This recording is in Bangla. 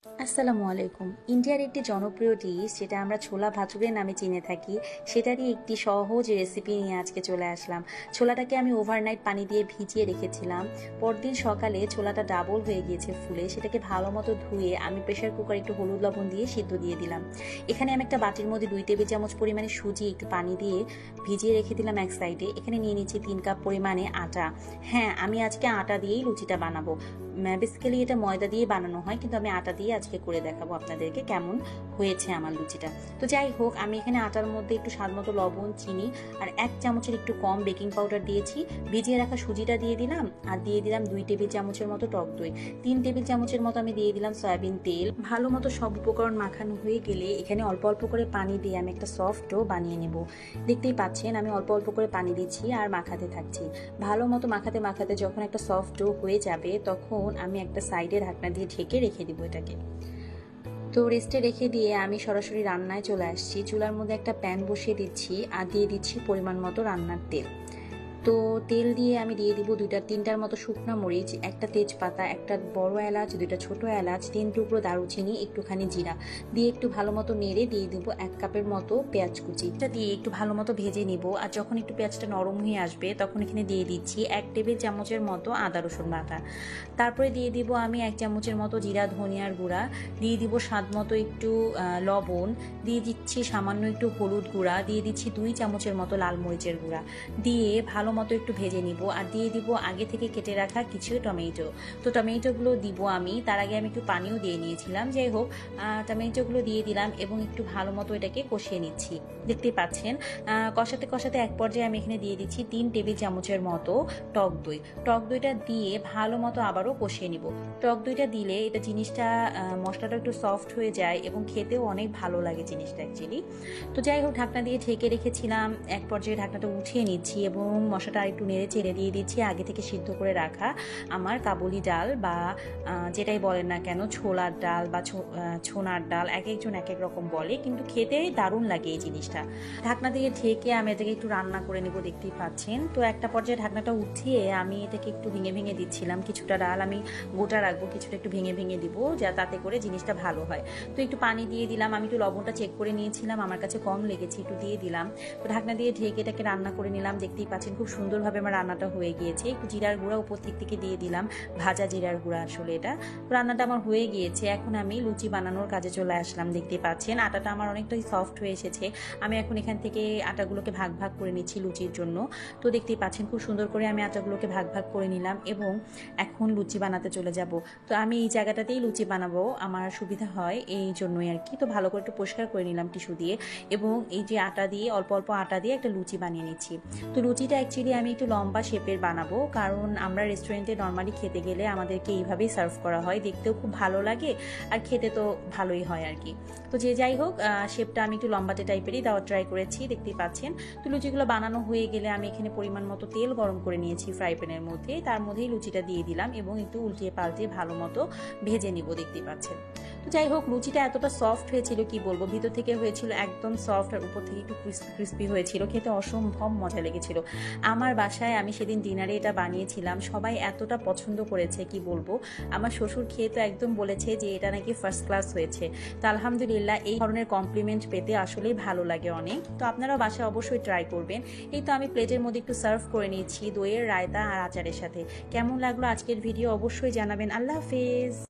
আসসালামু আলাইকুম। ইন্ডিয়ার একটি জনপ্রিয় ডিশ যেটা আমরা ছোলা ভাটুরে নামে চিনে থাকি, সেটারই একটি সহজ রেসিপি নিয়ে আজকে চলে আসলাম। ছোলাটাকে আমি ওভারনাইট পানি দিয়ে ভিজিয়ে রেখেছিলাম। পরদিন সকালে ছোলাটা ডাবল হয়ে গিয়েছে ফুলে, সেটাকে ভালো মতো ধুয়ে আমি প্রেশার কুকারে একটু হলুদ লবণ দিয়ে সিদ্ধ দিয়ে দিলাম। এখানে আমি একটা বাটির মধ্যে 2 টেবিল চামচ পরিমাণে সুজি একটু পানি দিয়ে ভিজিয়ে রেখে দিলাম এক সাইডে। এখানে নিয়ে নিচ্ছি 3 কাপ পরিমাণে আটা। হ্যাঁ, আমি আজকে আটা দিয়েই লুচিটা বানাবো। বেসিক্যালি এটা ময়দা দিয়ে বানানো হয়, কিন্তু আমি আটা দিয়ে আজকে করে দেখাবো আপনাদেরকে কেমন হয়েছে আমার লুচিটা। তো যাই হোক, আমি এখানে আটার মধ্যে একটু স্বাদ মতো লবণ, চিনি আর 1 চামচের একটু কম বেকিং পাউডার দিয়েছি। ভিজিয়ে রাখা সুজিটা দিয়ে দিলাম আর দিয়ে দিলাম 2 টেবিল চামচের মতো টক দই। 3 টেবিল চামচের মতো আমি দিয়ে দিলাম সয়াবিন তেল। ভালো মতো সব উপকরণ মাখানো হয়ে গেলে এখানে অল্প অল্প করে পানি দিয়ে আমি একটা সফট ডো বানিয়ে নেব। দেখতেই পাচ্ছেন আমি অল্প অল্প করে পানি দিচ্ছি আর মাখাতে থাকছি। ভালো মতো মাখাতে মাখাতে যখন একটা সফট ডো হয়ে যাবে, তখন আমি একটা সাইডে ঢাকনা দিয়ে ঢেকে রেখে দিব এটাকে। তো রেস্টে রেখে দিয়ে আমি সরাসরি রান্নায় চলে আসছি। চুলার মধ্যে একটা প্যান বসিয়ে দিচ্ছি আর দিয়ে দিচ্ছি পরিমাণ মতো রান্নার তেল। তো তেল দিয়ে আমি দিয়ে দিব 2-3টার মতো শুকনো মরিচ, একটা তেজপাতা, একটা বড় এলাচ, 2টা ছোট এলাচ, 3 টুকরো দারুচিনি, একটুখানি জিরা দিয়ে একটু ভালো মতো নেড়ে দিয়ে দিব 1 কাপের মতো পেঁয়াজ কুচি। এটা দিয়ে একটু ভালো মতো ভেজে নিব। আর যখন একটু পেঁয়াজটা নরম হয়ে আসবে, তখন এখানে দিয়ে দিচ্ছি 1 টেবিল চামচের মতো আদা রসুন বাটা। তারপরে দিয়ে দিব আমি 1 চামচের মতো জিরা ধনিয়ার গুঁড়া, দিয়ে দিব স্বাদ মতো একটু লবণ, দিয়ে দিচ্ছি সামান্য একটু হলুদ গুঁড়া, দিয়ে দিচ্ছি 2 চামচের মতো লাল মরিচের গুঁড়া দিয়ে ভালো মতো একটু ভেজে নিব। আর দিয়ে দিব আগে থেকে কেটে রাখা কিছু টমেটো। তো টমেটোগুলো দিব আমি, তার আগে আমি একটু পানিও দিয়ে নিয়েছিলাম। যাই হোক, টমেটোগুলো দিয়ে দিলাম এবং একটু ভালো মতো এটাকে কষিয়ে নিচ্ছি। দেখতেই পাচ্ছেন কষাতে কষাতে এক পর্যায়ে আমি এখানে দিয়ে দিচ্ছি 3 টেবিল চামচের মতো টক দই। টক দইটা দিয়ে ভালো মতো আবারও কষিয়ে নিব। টক দইটা দিলে এটা জিনিসটা মশলাটা একটু সফট হয়ে যায় এবং খেতেও অনেক ভালো লাগে জিনিসটা অ্যাকচুয়ালি। তো যাই হোক, ঢাকনা দিয়ে ঢেকে রেখেছিলাম। এক পর্যায়ে ঢাকনাটা উঠিয়ে নিচ্ছি এবং মশলাটা একটু নেড়ে চেড়ে দিয়ে দিচ্ছি আগে থেকে সিদ্ধ করে রাখা আমার কাবুলি ডাল বা যেটাই বলেন না কেন, ছোলার ডাল বা ছোনার ডাল, এক একজন এক এক রকম বলে, কিন্তু খেতে দারুণ লাগে এই জিনিসটা। ঢাকনা দিয়ে ঢেকে আমি এটাকে একটু রান্না করে নেব। দেখতেই পাচ্ছেন তো একটা পর্যায়ে ঢাকনাটা উঠিয়ে আমি এটাকে একটু ভেঙে ভেঙে দিচ্ছিলাম। কিছুটা ডাল আমি গোটা রাখবো, কিছুটা একটু ভেঙে ভেঙে দিব, যা তাতে করে জিনিসটা ভালো হয়। তো একটু পানি দিয়ে দিলাম। আমি একটু লবণটা চেক করে নিয়েছিলাম, আমার কাছে কম লেগেছে, একটু দিয়ে দিলাম। তো ঢাকনা দিয়ে ঢেকে এটাকে রান্না করে নিলাম। দেখতেই পাচ্ছেন খুব সুন্দরভাবে আমার রান্নাটা হয়ে গিয়েছে। একটু জিরার গুঁড়া উপর থেকে দিয়ে দিলাম, ভাজা জিরার গুঁড়া আসলে এটা। তো রান্নাটা আমার হয়ে গিয়েছে। এখন আমি লুচি বানানোর কাজে চলে আসলাম। দেখতেই পাচ্ছেন আটাটা আমার অনেকটাই সফট হয়ে এসেছে। আমি এখন এখান থেকে আটাগুলোকে ভাগ ভাগ করে নিচ্ছি লুচির জন্য। তো দেখতেই পাচ্ছেন খুব সুন্দর করে আমি আটাগুলোকে ভাগ ভাগ করে নিলাম এবং এখন লুচি বানাতে চলে যাব। তো আমি এই জায়গাটাতেই লুচি বানাবো, আমার সুবিধা হয় এই জন্যই আর কি। তো ভালো করে একটু পরিষ্কার করে নিলাম টিস্যু দিয়ে এবং এই যে আটা দিয়ে অল্প অল্প আটা দিয়ে একটা লুচি বানিয়ে নিচ্ছি। তো লুচিটা অ্যাকচুয়ালি আমি একটু লম্বা শেপের বানাবো, কারণ আমরা রেস্টুরেন্টে নর্মালি খেতে গেলে আমাদেরকে এইভাবেই সার্ভ করা হয়। দেখতেও খুব ভালো লাগে আর খেতে তো ভালোই হয় আর কি। তো যে যাই হোক, শেপটা আমি একটু লম্বাটে টাইপেরই দেওয়ার ট্রাই করেছি। দেখতেই পাচ্ছেন। তো লুচিগুলো বানানো হয়ে গেলে আমি এখানে পরিমাণ মতো তেল গরম করে নিয়েছি ফ্রাই প্যানের মধ্যে। তার মধ্যেই লুচিটা দিয়ে দিলাম এবং একটু উল্টিয়ে পাল্টিয়ে ভালো মতো ভেজে নিব। দেখতেই পাচ্ছেন। তো যাই হোক, লুচিটা এতটা সফট হয়েছিল কি বলবো, ভিতর থেকে হয়েছিল একদম সফট আর উপর থেকে একটু ক্রিস্পি হয়েছিল। খেতে অসম্ভব মজা লেগেছিল। আমার বাসায় আমি সেদিন ডিনারে এটা বানিয়েছিলাম, সবাই এতটা পছন্দ করেছে কি বলবো। আমার শ্বশুর খেয়ে তো একদম বলেছে যে এটা নাকি ফার্স্ট ক্লাস হয়েছে। তো আলহামদুলিল্লাহ, এই ধরনের কমপ্লিমেন্ট পেতে আসলেই ভালো লাগে অনেক। তো আপনারাও বাসায় অবশ্যই ট্রাই করবেন। এই তো আমি প্লেটের মধ্যে একটু সার্ভ করে নিয়েছি দইয়ের রায়তা আর আচারের সাথে। কেমন লাগলো আজকের ভিডিও অবশ্যই জানাবেন। আল্লাহ হাফেজ।